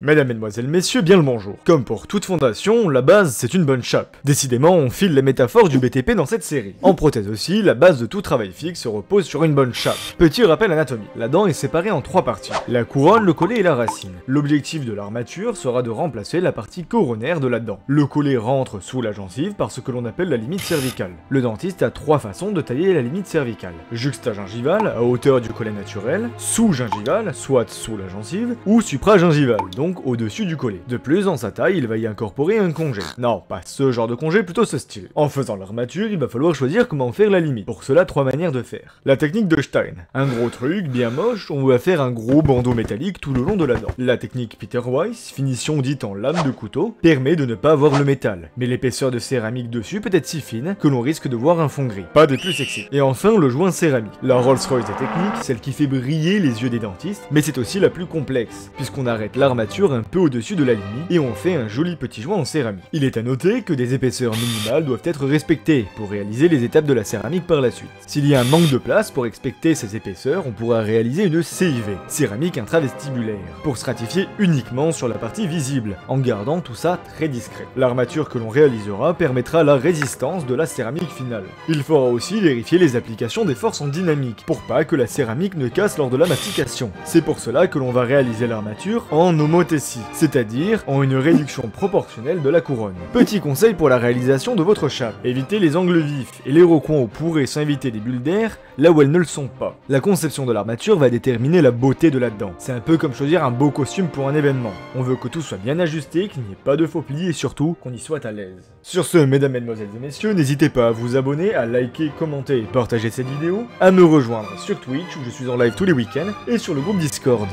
Mesdames, Mesdemoiselles, Messieurs, bien le bonjour. Comme pour toute fondation, la base c'est une bonne chape. Décidément, on file les métaphores du BTP dans cette série. En prothèse aussi, la base de tout travail fixe se repose sur une bonne chape. Petit rappel anatomique, la dent est séparée en trois parties. La couronne, le collet et la racine. L'objectif de l'armature sera de remplacer la partie coronaire de la dent. Le collet rentre sous la gencive par ce que l'on appelle la limite cervicale. Le dentiste a trois façons de tailler la limite cervicale. Juxtagingivale, à hauteur du collet naturel, sous-gingivale, soit sous la gencive, ou supragingivale, donc au-dessus du collet. De plus, dans sa taille, il va y incorporer un congé. Non, pas ce genre de congé, plutôt ce style. En faisant l'armature, il va falloir choisir comment faire la limite. Pour cela, trois manières de faire. La technique de Stein. Un gros truc, bien moche, on va faire un gros bandeau métallique tout le long de la dent. La technique Peter Weiss, finition dite en lame de couteau, permet de ne pas voir le métal. Mais l'épaisseur de céramique dessus peut être si fine que l'on risque de voir un fond gris. Pas des plus sexy. Et enfin, le joint céramique. La Rolls-Royce des techniques, celle qui fait briller les yeux des dentistes, mais c'est aussi la plus complexe, puisqu'on arrête l'armature un peu au-dessus de la limite et on fait un joli petit joint en céramique. Il est à noter que des épaisseurs minimales doivent être respectées pour réaliser les étapes de la céramique par la suite. S'il y a un manque de place pour respecter ces épaisseurs, on pourra réaliser une CIV, céramique intravestibulaire, pour stratifier uniquement sur la partie visible, en gardant tout ça très discret. L'armature que l'on réalisera permettra la résistance de la céramique finale. Il faudra aussi vérifier les applications des forces en dynamique, pour pas que la céramique ne casse lors de la mastication. C'est pour cela que l'on va réaliser l'armature en homothétie, c'est-à-dire en une réduction proportionnelle de la couronne. Petit conseil pour la réalisation de votre chape, évitez les angles vifs et les recoins où pourraient s'inviter des bulles d'air là où elles ne le sont pas. La conception de l'armature va déterminer la beauté de la dent. C'est un peu comme choisir un beau costume pour un événement. On veut que tout soit bien ajusté, qu'il n'y ait pas de faux plis et surtout qu'on y soit à l'aise. Sur ce, mesdames, mesdemoiselles et messieurs, n'hésitez pas à vous abonner, à liker, commenter et partager cette vidéo, à me rejoindre sur Twitch où je suis en live tous les week-ends et sur le groupe Discord.